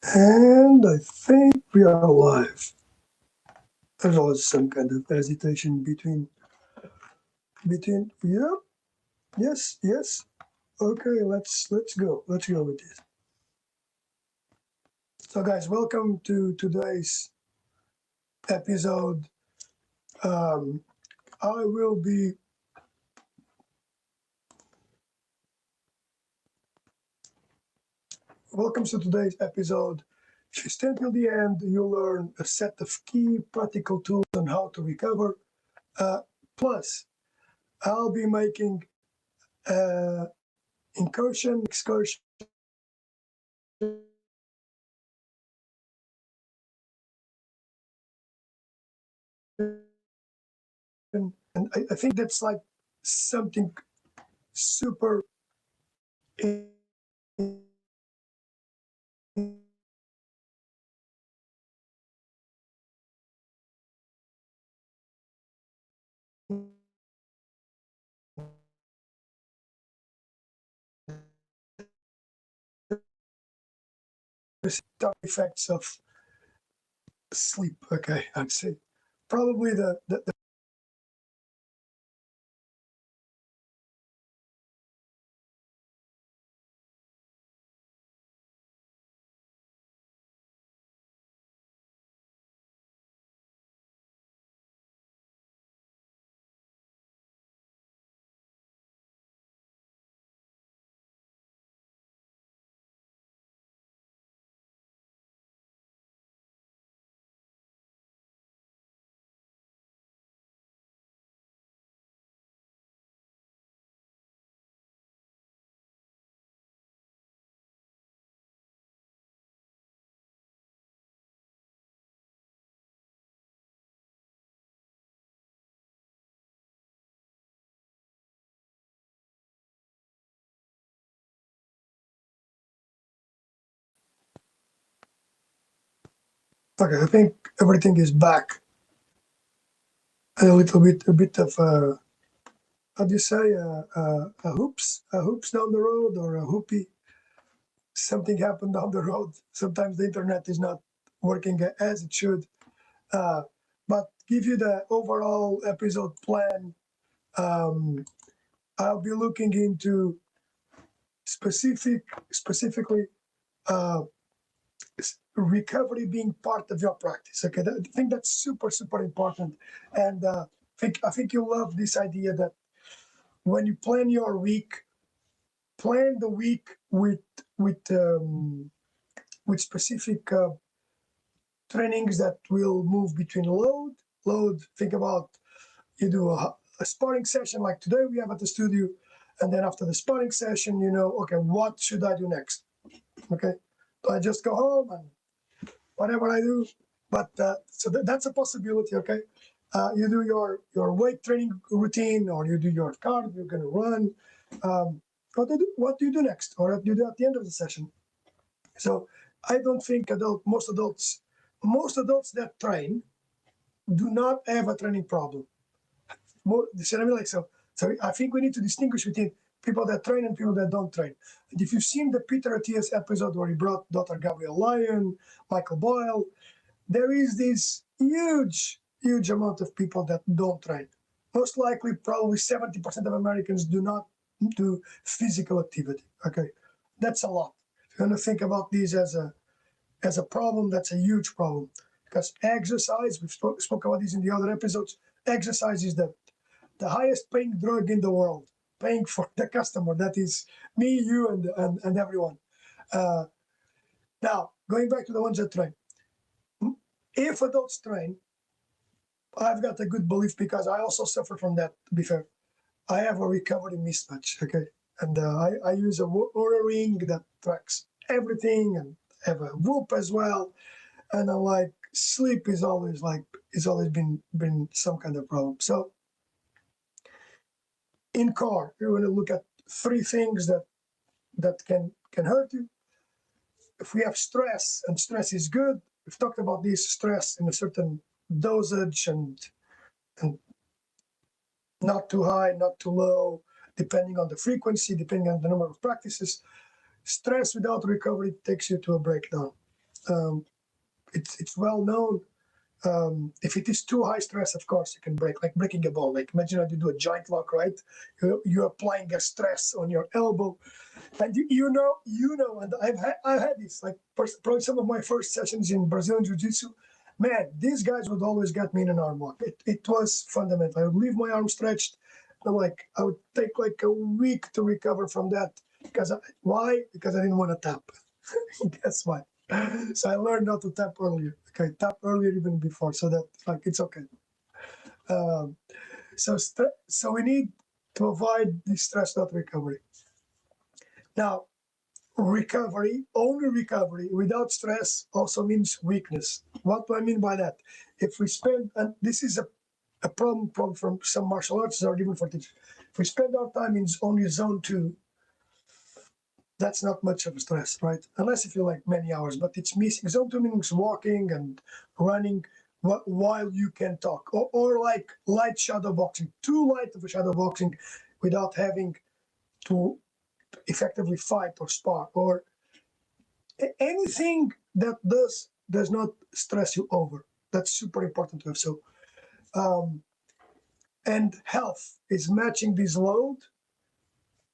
And I think we are live. There's always some kind of hesitation between yeah, yes, yes. Okay, let's go. Let's go with this. So guys, welcome to today's episode. Um I will be welcome to today's episode. If you stay till the end, you'll learn a set of key practical tools on how to recover. Plus, I'll be making uh excursion and I think that's like something super effects of sleep. Okay, I'd say probably the okay. I think everything is back. A bit of how do you say a hoops down the road or a hoopy. Something happened down the road. Sometimes the internet is not working as it should. Uh, but give you the overall episode plan. Um, I'll be looking into specifically uh, recovery being part of your practice. Okay, I think that's super important, and I think you love this idea that when you plan your week, plan the week with um, with specific trainings that will move between load. Think about you do a sparring session like today we have at the studio, and then after the sparring session, okay, what should I do next? Okay, do I just go home and whatever I do? But so that's a possibility. Okay, you do your weight training routine, or you do your cardio. You're gonna run. What do you do next, or what do you do at the end of the session? So I don't think most adults that train do not have a training problem. You see what I mean? Like so I think we need to distinguish between people that train and people that don't train. And if you've seen the Peter Attias episode where he brought Dr. Gabriel Lyon, Michael Boyle, there is this huge amount of people that don't train. Most likely, probably 70% of Americans do not do physical activity. Okay, that's a lot. If you're going to think about these as a problem, that's a huge problem. Because exercise, we've spoke about this in the other episodes, exercise is the highest paying drug in the world, paying for the customer. That is me, you, and everyone. Uh, Now, going back to the ones that train. If adults train, I've got a good belief because I also suffer from that, to be fair. I have a recovery mismatch, okay? And I use a Oura ring that tracks everything and have a Whoop as well. And I'm like, sleep is always been some kind of problem. So in car, you're going to look at three things that can hurt you. If we have stress, and stress is good, we've talked about this stress in a certain dosage and not too high, not too low, depending on the frequency, depending on the number of practices. Stress without recovery takes you to a breakdown. It's well known. If it is too high stress, of course, you can break, like breaking a bone. Like imagine how you do a joint lock, right? You're applying a stress on your elbow, and you know, and I had this, like probably some of my first sessions in Brazilian Jiu-Jitsu. Man, these guys would always get me in an arm lock. It was fundamental. I would leave my arm stretched. And I would take like a week to recover from that. Why? Because I didn't want to tap. Guess why? So I learned not to tap earlier. Okay, tap earlier even before, so that like it's okay. So we need to avoid the stress, not recovery. Now, only recovery without stress also means weakness. What do I mean by that? If we spend, and this is a problem from some martial arts or even for teachers, if we spend our time in only zone 2, that's not much of a stress, right? Unless if you like many hours, but it's missing. Zone 2 means walking and running while you can talk, or like light shadow boxing, too light of a shadow boxing without having to effectively fight or spar, or anything that does not stress you over. That's super important to have. So, and health is matching this load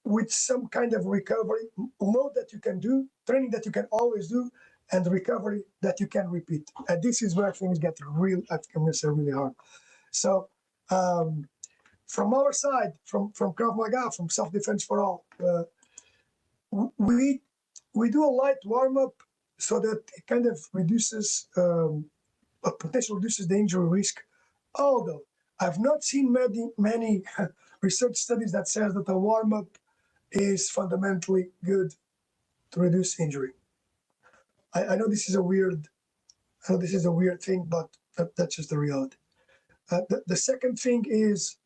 with some kind of recovery, load that you can do, training that you can always do, and recovery that you can repeat. And this is where things get really hard. So, from our side, from Krav Maga, from Self-Defense for All, we do a light warm-up so that it kind of reduces, potentially reduces the injury risk. Although I've not seen many research studies that says that a warm-up is fundamentally good to reduce injury. I know this is a weird thing, but that's just the reality. The second thing is,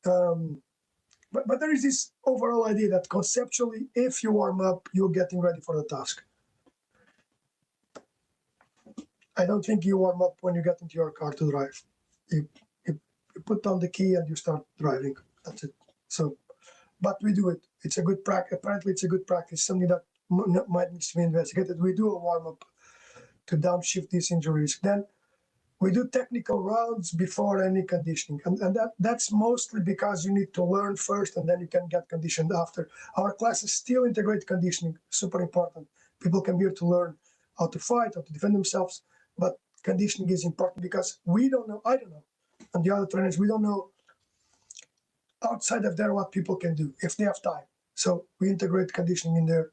but there is this overall idea that conceptually, if you warm up, you're getting ready for the task. I don't think you warm up when you get into your car to drive. You put down the key and you start driving. That's it. So, but we do it. It's a good practice. Apparently, it's a good practice. Something that might need to be investigated. We do a warm up to downshift these injuries. Then we do technical rounds before any conditioning, and that's mostly because you need to learn first, and then you can get conditioned after. Our classes still integrate conditioning. Super important. People come here to learn how to fight, how to defend themselves, but conditioning is important because we don't know. I don't know, and the other trainers, we don't know outside of there what people can do if they have time. So we integrate conditioning in there.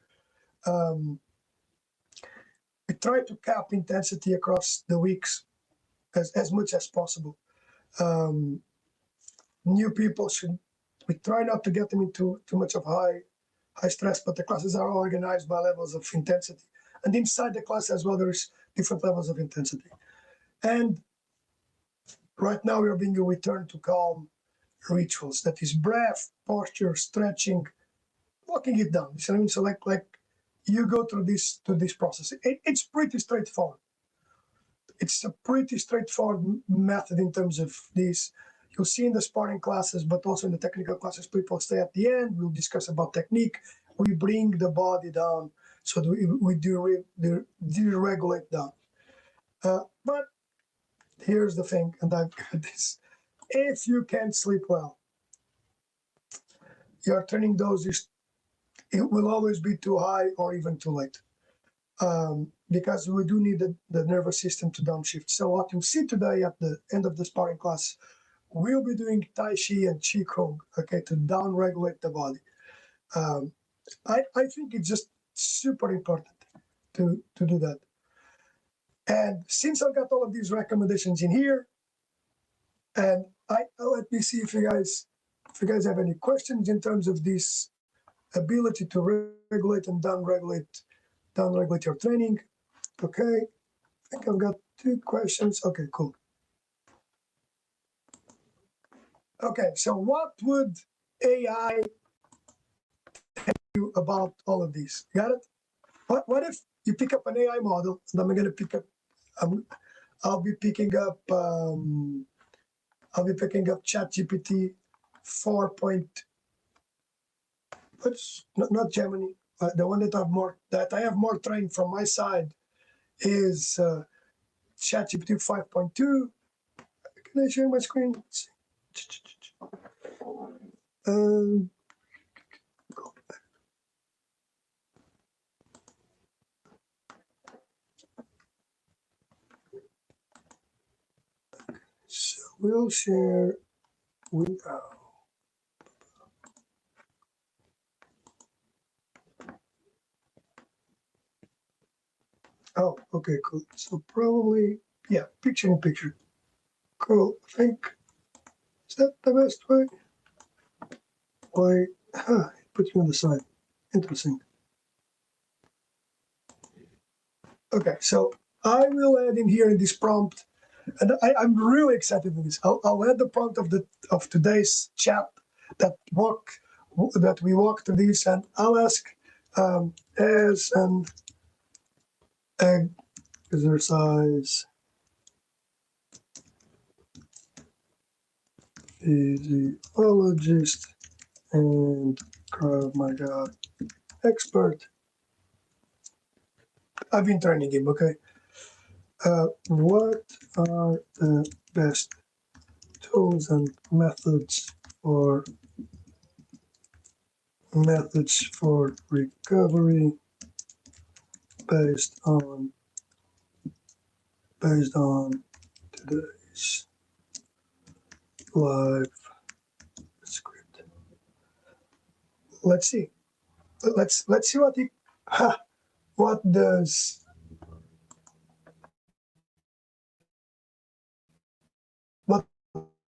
We try to cap intensity across the weeks as much as possible. New people we try not to get them into too much of high stress, but the classes are organized by levels of intensity. And inside the class as well, there's different levels of intensity. And right now we are being returned to calm rituals. That is breath, posture, stretching, walking it down. You see what I mean? So like you go through this process. It's pretty straightforward. It's a pretty straightforward method in terms of this. You'll see in the sparring classes, but also in the technical classes, people stay at the end. We'll discuss about technique. We bring the body down so that we deregulate down. But here's the thing, and I've got this. If you can't sleep well, your training doses, it will always be too high or even too late. Because we do need the nervous system to downshift. So what you'll see today at the end of the sparring class, we'll be doing Tai Chi and Qi Kong, okay, to down-regulate the body. I think it's just super important to do that. And since I've got all of these recommendations in here, and let me see if you guys have any questions in terms of this ability to regulate and down-regulate your training. Okay, I think I've got 2 questions. Okay, cool. Okay, so what would AI tell you about all of these? Got it? What if you pick up an AI model, and I'm going to pick up, I'll be picking up ChatGPT 4. Not Gemini, the one that I have more trained from my side is ChatGPT 5.2. Can I share my screen? Let's see. Um, so we'll share with. Oh, okay, cool. So probably, yeah, picture in picture. Cool. I think, is that the best way? Why? It puts me on the side. Interesting. Okay, so I will add in here in this prompt, and I'm really excited with this. I'll add the prompt of today's chat that we walk through this, and I'll ask as an exercise physiologist and Krav Maga expert. I've been training him. Okay, what are the best tools and methods for recovery based on today's live script? Let's see. Let's see what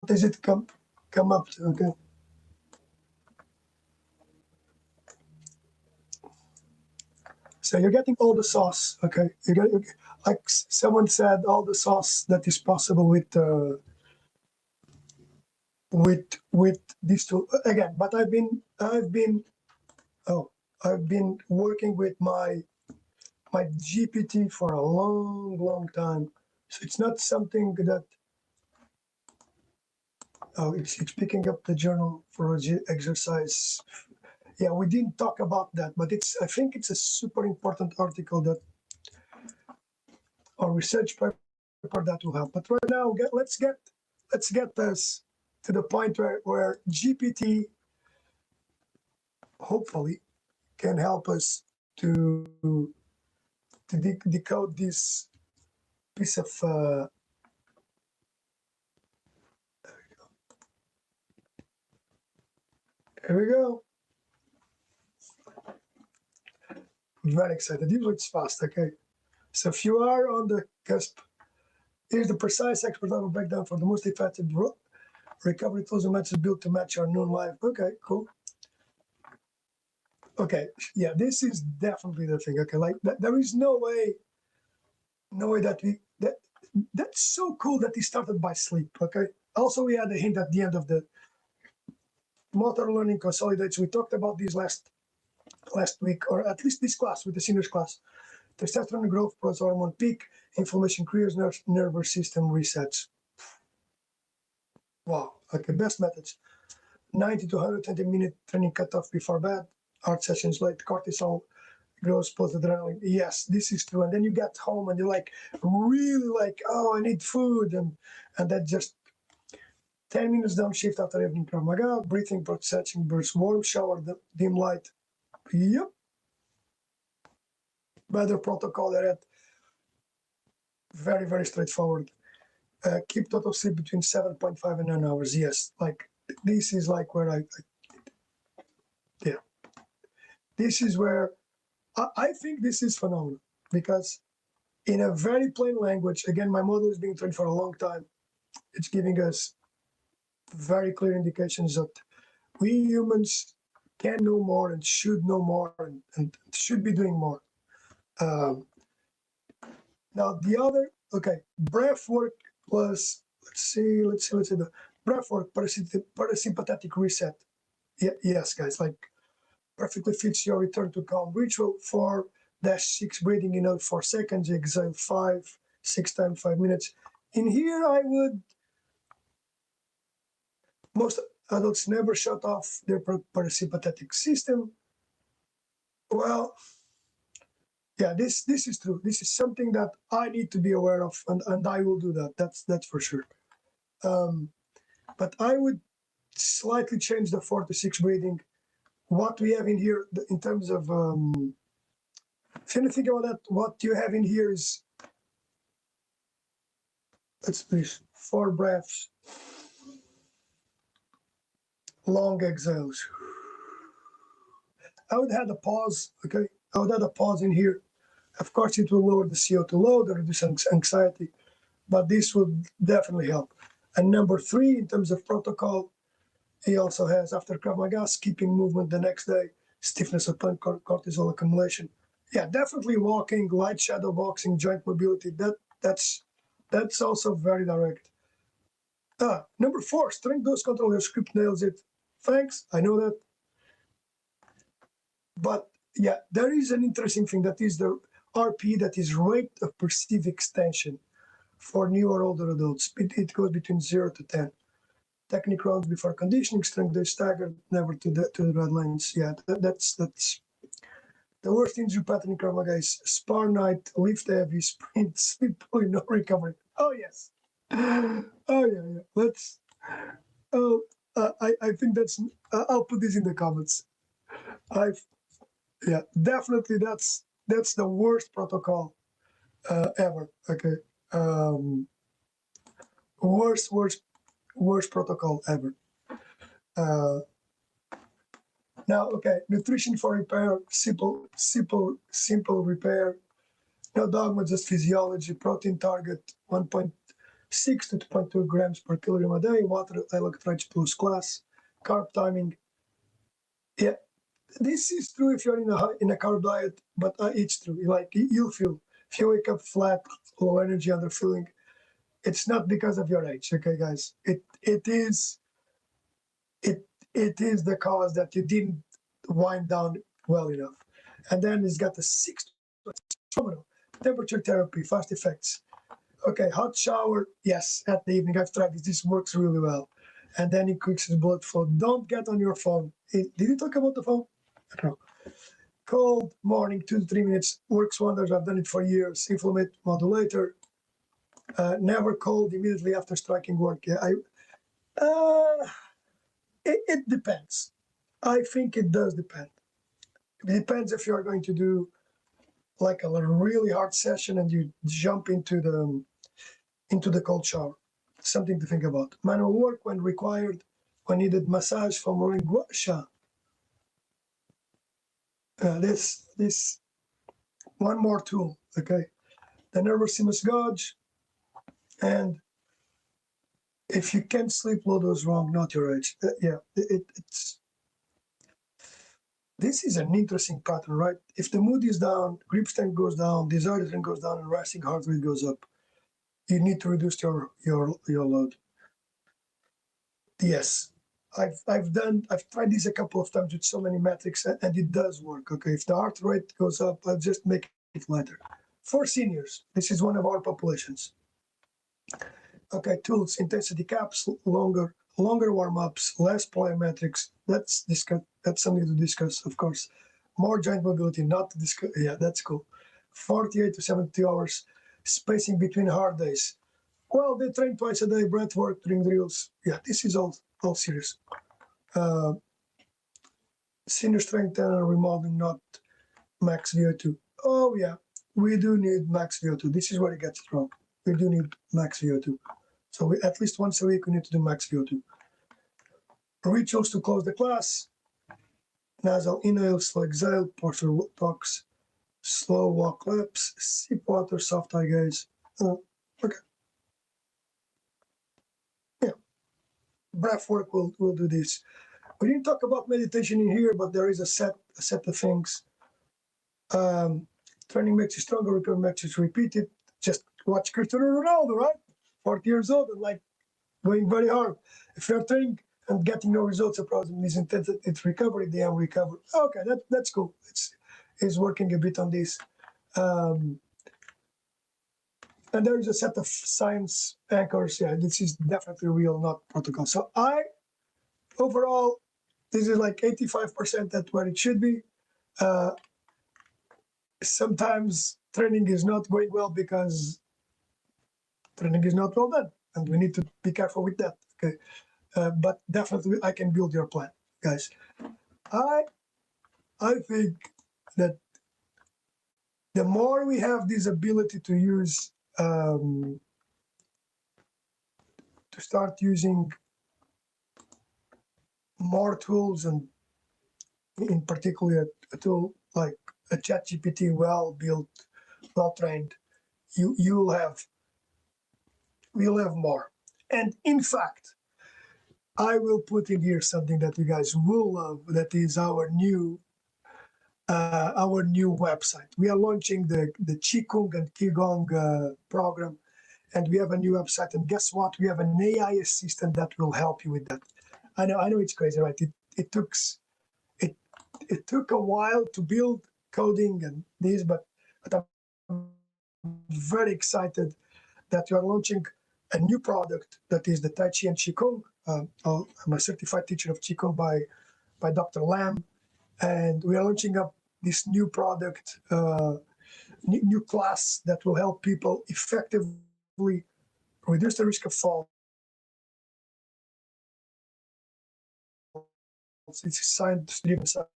does it come up to? Okay. So you're getting all the sauce, okay? Like someone said, all the sauce that is possible with these two again. But I've been working with my GPT for a long time. So it's not something that it's picking up the journal for exercise. Yeah, we didn't talk about that, but I think it's a super important article that or research paper that will help. But right now, let's get us to the point where GPT hopefully can help us to decode this piece of. Here we go. Very excited. Usually it's fast. Okay, so if you are on the cusp, here's the precise expert level breakdown for the most effective recovery tools and methods built to match our known life. Okay, cool. Okay, yeah, this is definitely the thing. Okay, like there is no way that's so cool that he started by sleep. Okay. Also, we had a hint at the end of the motor learning consolidates. We talked about these last week, or at least this class with the seniors class. Testosterone growth, plus hormone peak, inflammation clears, nervous system resets. Wow. Okay, best methods. 90 to 120-minute training cutoff before bed, art sessions late, cortisol grows post adrenaline. Yes, this is true. And then you get home and you're like, really like, oh, I need food. And that just 10 minutes downshift after evening Krav Maga, breathing, processing, burst, warm shower, dim light. Yep. Better protocol that very straightforward. Keep total sleep between 7.5 and 9 hours. Yes, like this is like where yeah. This is where I think this is phenomenal because in a very plain language, again, my model is being trained for a long time. It's giving us very clear indications that we humans can know more and should know more and should be doing more. Now the other, okay, breath work plus, let's see the breath work, parasympathetic reset. Yeah, yes, guys, like perfectly fits your return to calm ritual. 4-6 breathing in out 4 seconds, exhale 6 times 5 minutes. In here, most adults never shut off their parasympathetic system. Well, Yeah, this is true. This is something that I need to be aware of, and I will do that. That's for sure. But I would slightly change the 4 to 6 breathing. What we have in here in terms of if you think about that, what you have in here is, let's please, 4 breaths, long exhales. I would have a pause, okay? I would have a pause in here. Of course, it will lower the CO2 load and reduce anxiety, but this would definitely help. And number 3, in terms of protocol, he also has, after Krav Maga, skipping movement the next day, stiffness of cortisol accumulation. Yeah, definitely walking, light shadow boxing, joint mobility. That's also very direct. Number 4, strength dose control. Your script nails it. Thanks, I know that. But yeah, there is an interesting thing that is the RP, that is rate of perceived extension for new or older adults. It goes between 0 to 10. Technique rounds before conditioning, strength days staggered, never to the red lines. Yeah, that's the worst injury pattern in Krav Maga is spar night, lift heavy, sprint, sleep, no recovery. Oh yes. Oh yeah. Let's. Oh, I think that's. I'll put this in the comments. I've Yeah, definitely that's the worst protocol ever. Okay, um, worst protocol ever. Uh, Now, okay, nutrition for repair, simple repair. No dogma, just physiology. Protein target 1.6 to 2.2 grams per kilogram a day. Water electrolytes plus class. Carb timing. Yeah, this is true if you're in a carb diet, but it's true. Like you'll feel if you wake up flat, low energy, under feeling. It's not because of your age, okay, guys. It it is the cause that you didn't wind down well enough, and then it's got the 6 phenomenal temperature therapy, fast effects. Okay, hot shower, yes, at the evening. I've tried this. This works really well, and then it cooks the blood flow. Don't get on your phone. Did you talk about the phone? I don't know. Cold morning, 2 to 3 minutes, works wonders. I've done it for years. Inflammate modulator. Never cold immediately after striking work. Yeah, it depends. I think it does depend. It depends if you're going to do like a really hard session and you jump into the cold shower. Something to think about. Manual work when required, when needed. Massage from guasha. This one more tool. Okay, the nervous sinus gauge, and if you can't sleep, load was wrong, not your age. It's this is an interesting pattern, right? If the mood is down, grip strength goes down, desire strength goes down, and resting heart rate goes up, you need to reduce your load. Yes, I've tried this a couple of times with so many metrics, and it does work. Okay, if the heart rate goes up, I'll just make it lighter. For seniors, this is one of our populations. Okay, tools, intensity caps, longer warm-ups, less plyometrics. Let's discuss. That's something to discuss, of course. More joint mobility, not to discuss. Yeah, that's cool. 48 to 70 hours spacing between hard days. Well, they train twice a day, breath work, doing drills. Yeah, this is all serious. Senior strength and remodeling, not max VO2. Oh yeah, we do need max VO2. This is where it gets wrong. We do need max VO2. So at least once a week, we need to do max VO2. Rituals to close the class. Nasal inhale, slow exhale, posture talks, slow walk laps, sip water, soft eye gaze. Okay. Yeah. Breath work will do this. We didn't talk about meditation in here, but there is a set of things. Training makes you stronger, recovery makes you repeat it. Just watch Cristiano Ronaldo, right? 40 years old and like going very hard. If you're training and getting no results, the problem is intensity, it's recovery, the recover. Okay, that's cool. It's working a bit on this. And there is a set of science anchors. Yeah, this is definitely real, not protocol. So overall, this is like 85% at where it should be. sometimes training is not going well because training is not well done, and we need to be careful with that. Okay, but definitely I can build your plan, guys. I I think that the more we have this ability to use to start using more tools, and in particular a tool like a ChatGPT, well built, well trained, you'll have we'll have more. And in fact, I will put in here something that you guys will love. That is our new website. We are launching the Qigong and Qigong program, and we have a new website. And guess what? We have an AI assistant that will help you with that. I know it's crazy, right? It took a while to build coding and this, but I'm very excited that you are launching a new product that is the Tai Chi and Qigong. I'm a certified teacher of Qigong by Dr. Lam, and we are launching up this new product, new class that will help people effectively reduce the risk of falls. It's science-driven, science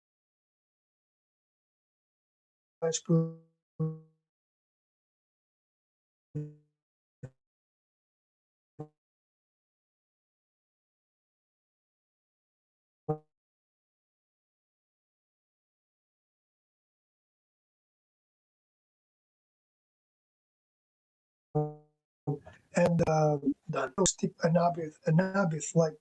and the stick an habit like